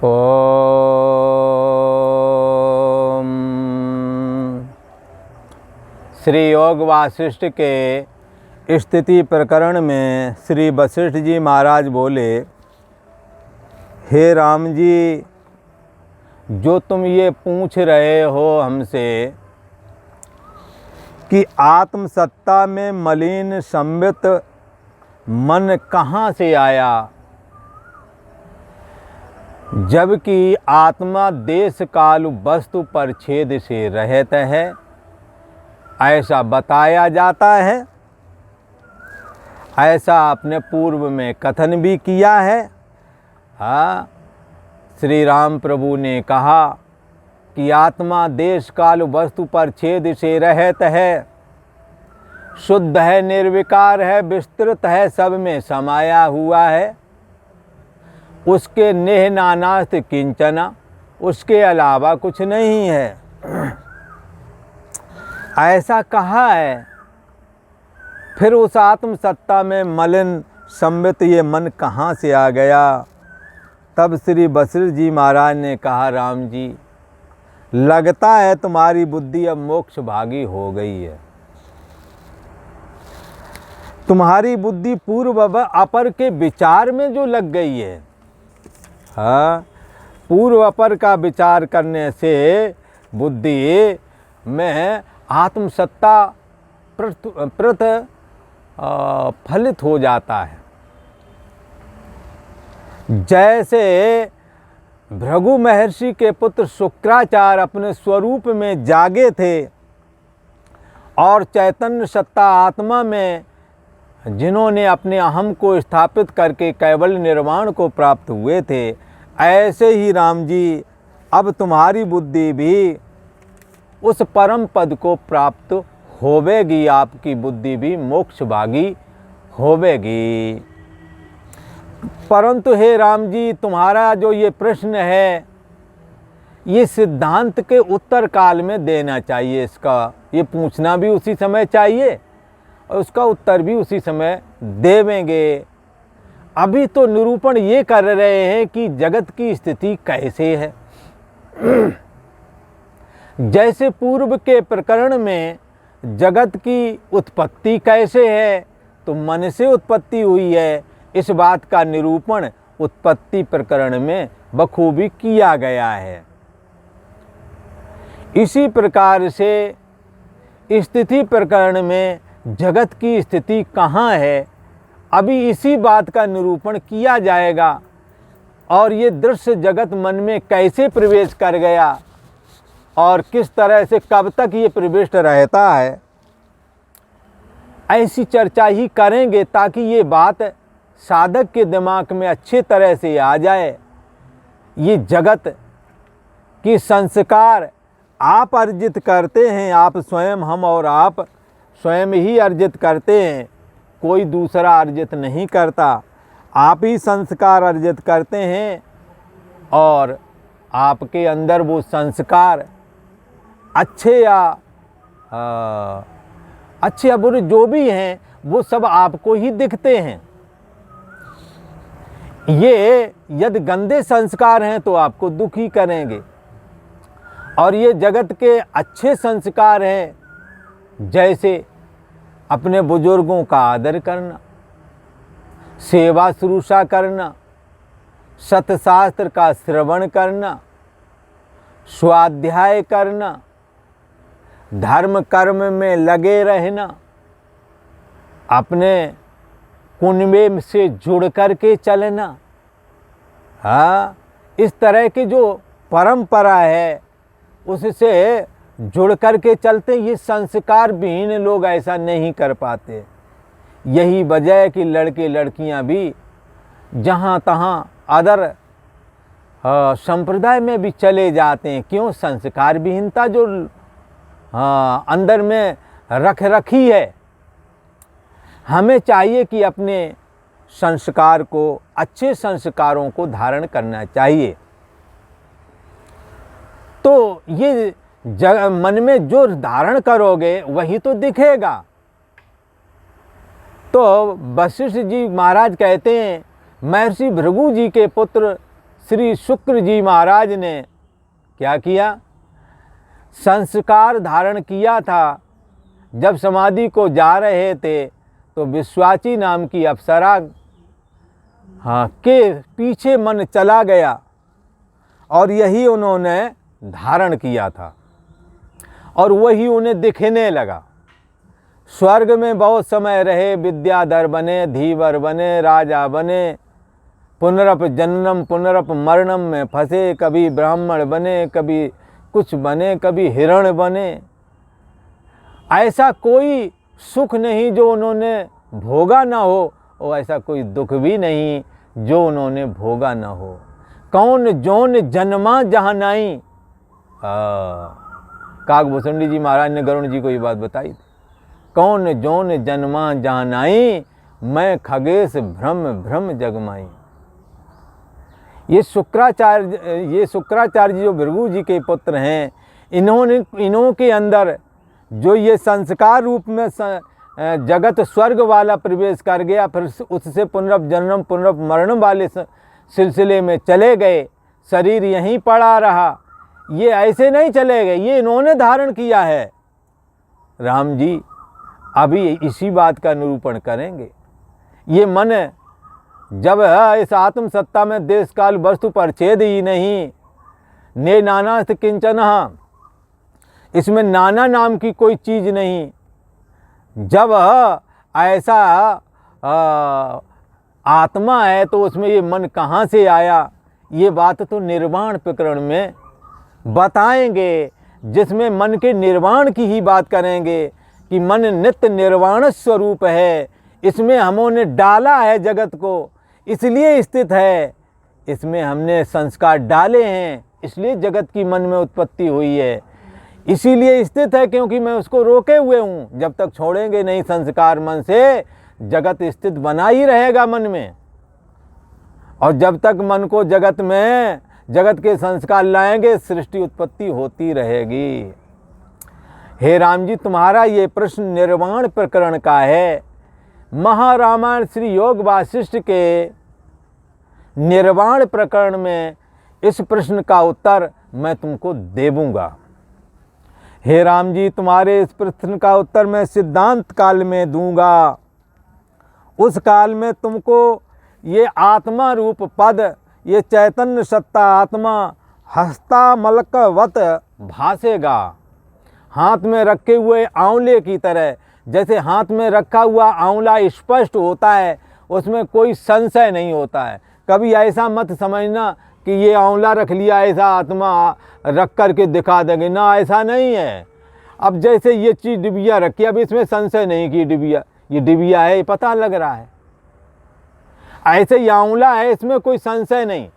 ओम। श्री योग वासिष्ठ के स्थिति प्रकरण में श्री वशिष्ठ जी महाराज बोले, हे राम जी, जो तुम ये पूछ रहे हो हमसे कि आत्मसत्ता में मलिन संबित मन कहाँ से आया, जबकि आत्मा देश काल वस्तु पर छेद से रहित है, ऐसा बताया जाता है। ऐसा आपने पूर्व में कथन भी किया है। हाँ, श्री राम प्रभु ने कहा कि आत्मा देश काल वस्तु पर छेद से रहित है, शुद्ध है, निर्विकार है, विस्तृत है, सब में समाया हुआ है। उसके नेह नानास्त किंचना, उसके अलावा कुछ नहीं है, ऐसा कहा है। फिर उस आत्मसत्ता में मलिन संबित ये मन कहाँ से आ गया? तब श्री वशिष्ठ जी महाराज ने कहा, राम जी, लगता है तुम्हारी बुद्धि अब मोक्ष भागी हो गई है। तुम्हारी बुद्धि पूर्व अपर के विचार में जो लग गई है। हाँ, पूर्व अपर का विचार करने से बुद्धि में आत्मसत्ता फलित हो जाता है। जैसे भृगु महर्षि के पुत्र शुक्राचार्य अपने स्वरूप में जागे थे और चैतन्य सत्ता आत्मा में जिन्होंने अपने अहम को स्थापित करके कैवल्य निर्वाण को प्राप्त हुए थे, ऐसे ही राम जी अब तुम्हारी बुद्धि भी उस परम पद को प्राप्त होवेगी। आपकी बुद्धि भी मोक्ष भागी होवेगी। परंतु हे राम जी, तुम्हारा जो ये प्रश्न है, ये सिद्धांत के उत्तर काल में देना चाहिए। इसका ये पूछना भी उसी समय चाहिए और उसका उत्तर भी उसी समय देवेंगे। अभी तो निरूपण ये कर रहे हैं कि जगत की स्थिति कैसे है। जैसे पूर्व के प्रकरण में जगत की उत्पत्ति कैसे है, तो मन से उत्पत्ति हुई है, इस बात का निरूपण उत्पत्ति प्रकरण में बखूबी किया गया है। इसी प्रकार से स्थिति प्रकरण में जगत की स्थिति कहाँ है, अभी इसी बात का निरूपण किया जाएगा। और ये दृश्य जगत मन में कैसे प्रवेश कर गया और किस तरह से कब तक ये प्रविष्ट रहता है, ऐसी चर्चा ही करेंगे ताकि ये बात साधक के दिमाग में अच्छे तरह से आ जाए। ये जगत की संस्कार आप अर्जित करते हैं, आप स्वयं, हम और आप स्वयं ही अर्जित करते हैं, कोई दूसरा अर्जित नहीं करता। आप ही संस्कार अर्जित करते हैं और आपके अंदर वो संस्कार अच्छे या बुरे जो भी हैं, वो सब आपको ही दिखते हैं। ये यदि गंदे संस्कार हैं तो आपको दुखी करेंगे, और ये जगत के अच्छे संस्कार हैं, जैसे अपने बुजुर्गों का आदर करना, सेवा शुश्रूषा करना, सतशास्त्र का श्रवण करना, स्वाध्याय करना, धर्म कर्म में लगे रहना, अपने कुनबे से जुड़ करके चलना। हाँ, इस तरह की जो परंपरा है उससे जुड़ करके चलते। ये संस्कार विहीन लोग ऐसा नहीं कर पाते। यही वजह है कि लड़के लड़कियां भी जहाँ तहाँ अदर संप्रदाय में भी चले जाते हैं। क्यों? संस्कार विहीनता जो अंदर में रखी है। हमें चाहिए कि अपने संस्कार को, अच्छे संस्कारों को धारण करना चाहिए। तो ये मन में जो धारण करोगे वही तो दिखेगा। तो वशिष्ठ जी महाराज कहते हैं, महर्षि भृगु जी के पुत्र श्री शुक्र जी महाराज ने क्या किया, संस्कार धारण किया था। जब समाधि को जा रहे थे तो विश्वाची नाम की अप्सरा के पीछे मन चला गया और यही उन्होंने धारण किया था और वही उन्हें दिखने लगा। स्वर्ग में बहुत समय रहे, विद्याधर बने, धीवर बने, राजा बने, पुनरप जन्म पुनरप मरणम में फंसे, कभी ब्राह्मण बने, कभी कुछ बने, कभी हिरण बने। ऐसा कोई सुख नहीं जो उन्होंने भोगा ना हो और ऐसा कोई दुख भी नहीं जो उन्होंने भोगा ना हो। कौन जौन जन्मा जहाँ नाई, काकभूषणी जी महाराज ने गरुण जी को ये बात बताई थी। कौन जौन जन्मा जहाँ नाई, मैं खगेश भ्रम भ्रम जगमाई। ये शुक्राचार्य जो भृगु जी के पुत्र हैं, इन्हों के अंदर जो ये संस्कार रूप में जगत स्वर्ग वाला प्रवेश कर गया, फिर उससे पुनरप जन्म पुनरप मरण वाले सिलसिले में चले गए, शरीर यहीं पड़ा रहा। ये ऐसे नहीं चले गए, ये इन्होंने धारण किया है। राम जी अभी इसी बात का निरूपण करेंगे। ये मन जब इस आत्म सत्ता में देश काल वस्तु परच्छेद ही नहीं, ने नानास्ति किंचन, इसमें नाना नाम की कोई चीज़ नहीं। जब ऐसा आत्मा है तो उसमें ये मन कहाँ से आया, ये बात तो निर्वाण प्रकरण में बताएंगे, जिसमें मन के निर्वाण की ही बात करेंगे कि मन नित्य निर्वाण स्वरूप है। इसमें हमने डाला है जगत को, इसलिए स्थित है। इसमें हमने संस्कार डाले हैं, इसलिए जगत की मन में उत्पत्ति हुई है। इसीलिए स्थित है क्योंकि मैं उसको रोके हुए हूँ। जब तक छोड़ेंगे नहीं संस्कार मन से, जगत स्थित बना ही रहेगा मन में। और जब तक मन को जगत में जगत के संस्कार लाएंगे, सृष्टि उत्पत्ति होती रहेगी। हे राम जी, तुम्हारा ये प्रश्न निर्वाण प्रकरण का है। महारामायण श्री योग वासिष्ठ के निर्वाण प्रकरण में इस प्रश्न का उत्तर मैं तुमको देऊंगा। हे राम जी, तुम्हारे इस प्रश्न का उत्तर मैं सिद्धांत काल में दूंगा। उस काल में तुमको ये आत्मा रूप पद, ये चैतन्य सत्ता आत्मा हस्तामलकवत भासेगा। हाथ में रखे हुए आंवले की तरह, जैसे हाथ में रखा हुआ आंवला स्पष्ट होता है, उसमें कोई संशय नहीं होता है। कभी ऐसा मत समझना कि ये आंवला रख लिया ऐसा आत्मा रख करके दिखा देंगे ना, ऐसा नहीं है। अब जैसे ये चीज़ डिबिया रखी, अब इसमें संशय नहीं कि डिबिया, ये डिबिया है, ये पता लग रहा है। ऐसे ही आंवला है, इसमें कोई संशय नहीं।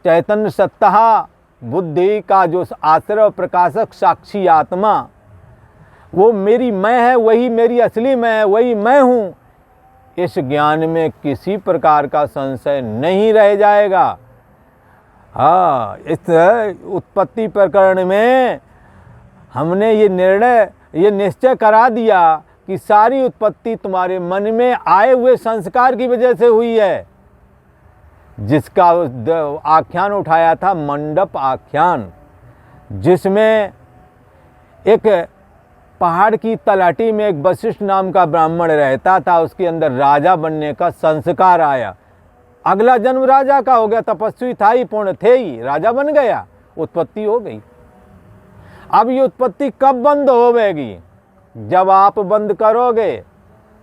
चैतन्य सत्ता बुद्धि का जो आश्रय प्रकाशक साक्षी आत्मा, वो मेरी मैं है, वही मेरी असली मैं है, वही मैं हूँ। इस ज्ञान में किसी प्रकार का संशय नहीं रह जाएगा। हाँ, इस उत्पत्ति प्रकरण में हमने ये निर्णय, ये निश्चय करा दिया कि सारी उत्पत्ति तुम्हारे मन में आए हुए संस्कार की वजह से हुई है, जिसका आख्यान उठाया था मंडप आख्यान, जिसमें एक पहाड़ की तलहटी में एक वशिष्ठ नाम का ब्राह्मण रहता था। उसके अंदर राजा बनने का संस्कार आया। अगला जन्म राजा का हो गया, तपस्वी था ही, पूर्ण थे ही, राजा बन गया, उत्पत्ति हो गई। अब ये उत्पत्ति कब बंद होगी? जब आप बंद करोगे।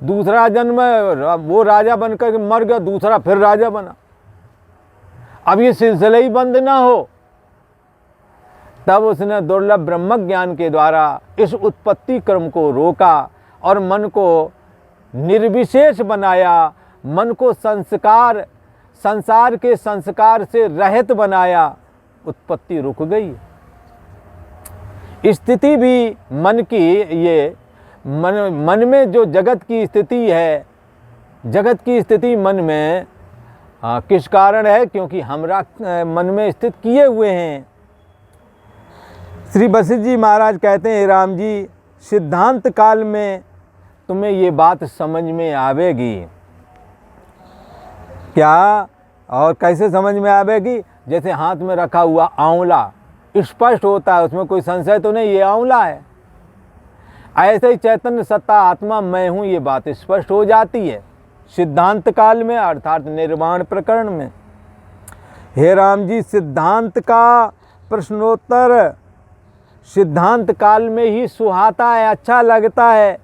दूसरा जन्म वो राजा बनकर मर गया, दूसरा फिर राजा बना। अब ये सिलसिला ही बंद ना हो, तब उसने दुर्लभ ब्रह्म ज्ञान के द्वारा इस उत्पत्ति क्रम को रोका और मन को निर्विशेष बनाया, मन को संसार के संस्कार से रहित बनाया। उत्पत्ति रुक गई। स्थिति भी मन की, ये मन में जो जगत की स्थिति है, जगत की स्थिति मन में किस कारण है? क्योंकि हमरा मन में स्थित किए हुए हैं। श्री वशिष्ठ जी महाराज कहते हैं, राम जी, सिद्धांत काल में तुम्हें ये बात समझ में आवेगी। क्या और कैसे समझ में आवेगी? जैसे हाथ में रखा हुआ आंवला स्पष्ट होता है, उसमें कोई संशय तो नहीं ये आंवला है। ऐसे ही चैतन्य सत्ता आत्मा मैं हूँ, ये बात स्पष्ट हो जाती है सिद्धांत काल में, अर्थात निर्वाण प्रकरण में। हे राम जी, सिद्धांत का प्रश्नोत्तर सिद्धांत काल में ही सुहाता है, अच्छा लगता है।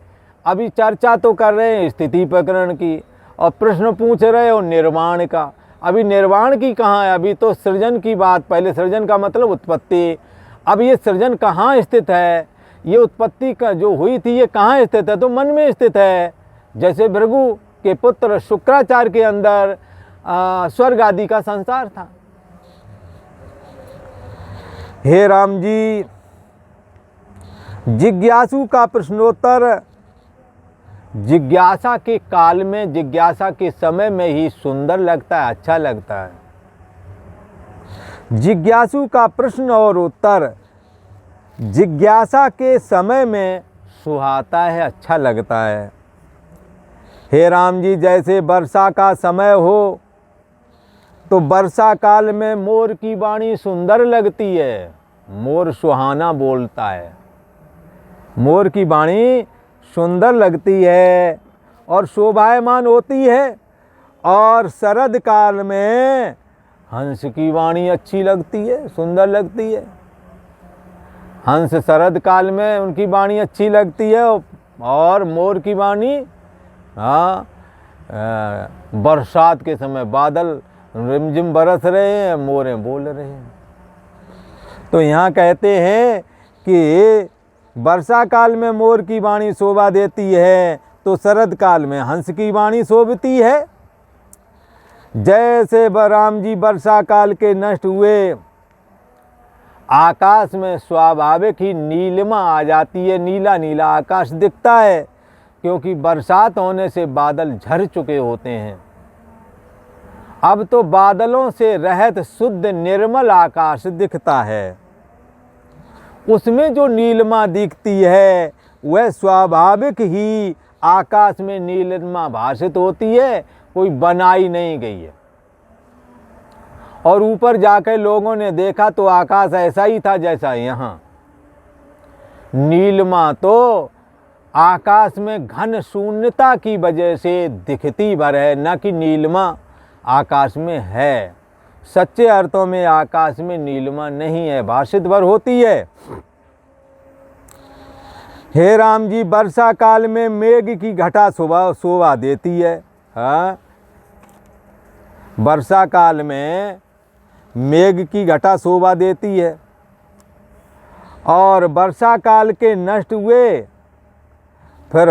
अभी चर्चा तो कर रहे हैं स्थिति प्रकरण की और प्रश्न पूछ रहे हो निर्वाण का। अभी निर्वाण की कहाँ है? अभी तो सृजन की बात। पहले सृजन का मतलब उत्पत्ति। अब ये सृजन कहाँ स्थित है? ये उत्पत्ति का जो हुई थी ये कहाँ स्थित है? तो मन में स्थित है। जैसे भृगु के पुत्र शुक्राचार्य के अंदर स्वर्ग आदि का संसार था। हे राम जी, जिज्ञासु का प्रश्नोत्तर जिज्ञासा के काल में, जिज्ञासा के समय में ही सुंदर लगता है, अच्छा लगता है। जिज्ञासु का प्रश्न और उत्तर जिज्ञासा के समय में सुहाता है, अच्छा लगता है। हे राम जी, जैसे वर्षा का समय हो तो वर्षा काल में मोर की वाणी सुंदर लगती है, मोर सुहाना बोलता है, मोर की वाणी सुंदर लगती है और शोभायमान होती है। और शरद काल में हंस की वाणी अच्छी लगती है, सुंदर लगती है। हंस शरद काल में उनकी वाणी अच्छी लगती है और मोर की वाणी बरसात के समय बादल रिमझिम बरस रहे हैं, मोरें बोल रहे हैं। तो यहाँ कहते हैं कि वर्षा काल में मोर की वाणी शोभा देती है तो शरद काल में हंस की वाणी शोभती है। जैसे राम जी वर्षा काल के नष्ट हुए, आकाश में स्वाभाविक ही नीलिमा आ जाती है, नीला नीला आकाश दिखता है, क्योंकि बरसात होने से बादल झड़ चुके होते हैं। अब तो बादलों से रहित शुद्ध निर्मल आकाश दिखता है। उसमें जो नीलिमा दिखती है वह स्वाभाविक ही आकाश में नीलिमा भाषित होती है, कोई बनाई नहीं गई है। और ऊपर जाकर लोगों ने देखा तो आकाश ऐसा ही था जैसा यहाँ। नीलिमा तो आकाश में घन शून्यता की वजह से दिखती भर है, न कि नीलिमा आकाश में है। सच्चे अर्थों में आकाश में नीलिमा नहीं है, भाषित भर होती है। हे राम जी, वर्षा काल में मेघ की घटा शोभा देती है। हाँ, वर्षा काल में मेघ की घटा शोभा देती है। और वर्षा काल के नष्ट हुए फिर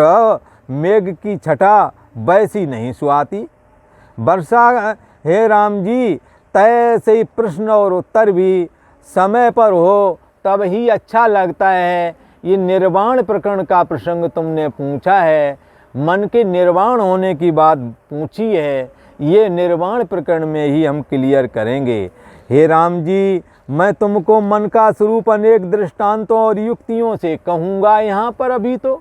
मेघ की छटा वैसी नहीं सुहाती। वर्षा, हे राम जी, तय से प्रश्न और उत्तर भी समय पर हो तब ही अच्छा लगता है। ये निर्वाण प्रकरण का प्रसंग तुमने पूछा है, मन के निर्वाण होने की बात पूछी है, ये निर्वाण प्रकरण में ही हम क्लियर करेंगे। हे राम जी, मैं तुमको मन का स्वरूप अनेक दृष्टांतों और युक्तियों से कहूँगा। यहाँ पर अभी तो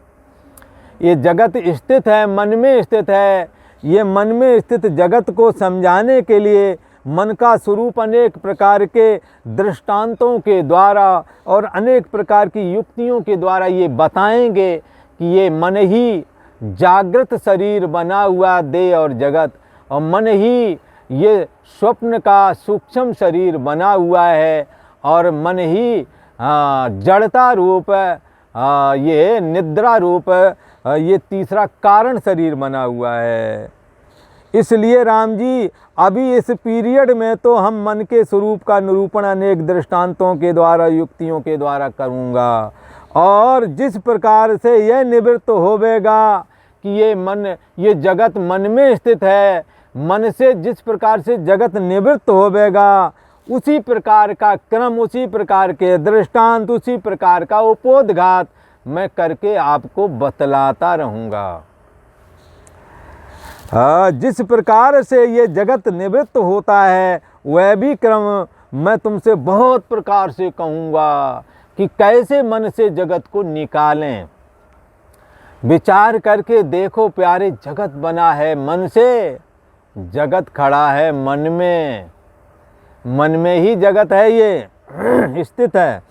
ये जगत स्थित है, मन में स्थित है। ये मन में स्थित जगत को समझाने के लिए मन का स्वरूप अनेक प्रकार के दृष्टांतों के द्वारा और अनेक प्रकार की युक्तियों के द्वारा ये बताएंगे कि ये मन ही जागृत शरीर बना हुआ देह और जगत, और मन ही ये स्वप्न का सूक्ष्म शरीर बना हुआ है, और मन ही जड़ता रूप, ये निद्रा रूप, ये तीसरा कारण शरीर बना हुआ है। इसलिए राम जी, अभी इस पीरियड में तो हम मन के स्वरूप का निरूपण अनेक दृष्टांतों के द्वारा, युक्तियों के द्वारा करूँगा। और जिस प्रकार से यह निवृत्त होवेगा कि ये मन, ये जगत मन में स्थित है, मन से जिस प्रकार से जगत निवृत्त होवेगा, उसी प्रकार का क्रम, उसी प्रकार के दृष्टांत, उसी प्रकार का उपोद्घात मैं करके आपको बतलाता रहूँगा। जिस प्रकार से ये जगत निवृत्त होता है वह भी क्रम मैं तुमसे बहुत प्रकार से कहूँगा कि कैसे मन से जगत को निकालें। विचार करके देखो प्यारे, जगत बना है मन से जगत खड़ा है मन में, मन में ही जगत है ये स्थित है।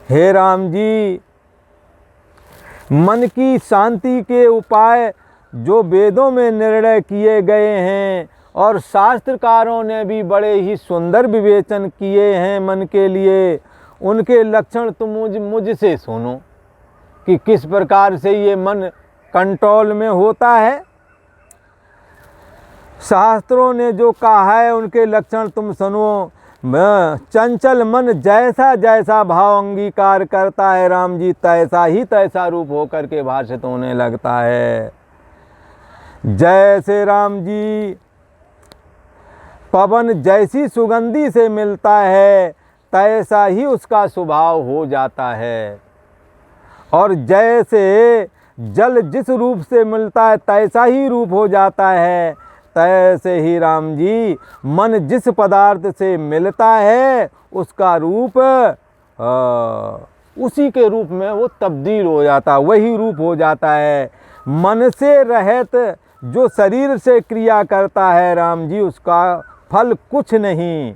हे राम जी, मन की शांति के उपाय जो वेदों में निर्णय किए गए हैं और शास्त्रकारों ने भी बड़े ही सुंदर विवेचन किए हैं मन के लिए, उनके लक्षण तुम मुझसे सुनो कि किस प्रकार से ये मन कंट्रोल में होता है। शास्त्रों ने जो कहा है उनके लक्षण तुम सुनो। चंचल मन जैसा जैसा भाव अंगीकार करता है राम जी, तैसा ही तैसा रूप होकर के भाषित होने लगता है। जैसे राम जी पवन जैसी सुगंधी से मिलता है तैसा ही उसका स्वभाव हो जाता है, और जैसे जल जिस रूप से मिलता है तैसा ही रूप हो जाता है, तैसे ही राम जी मन जिस पदार्थ से मिलता है उसका रूप उसी के रूप में वो तब्दील हो जाता है, वही रूप हो जाता है। मन से रहित जो शरीर से क्रिया करता है राम जी, उसका फल कुछ नहीं।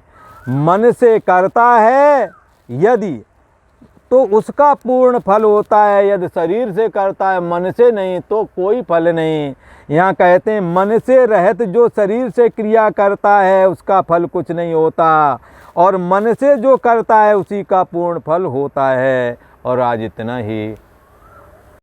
मन से करता है यदि तो उसका पूर्ण फल होता है, यदि शरीर से करता है मन से नहीं तो कोई फल नहीं। यहाँ कहते हैं मन से रहित जो शरीर से क्रिया करता है उसका फल कुछ नहीं होता, और मन से जो करता है उसी का पूर्ण फल होता है। और आज इतना ही।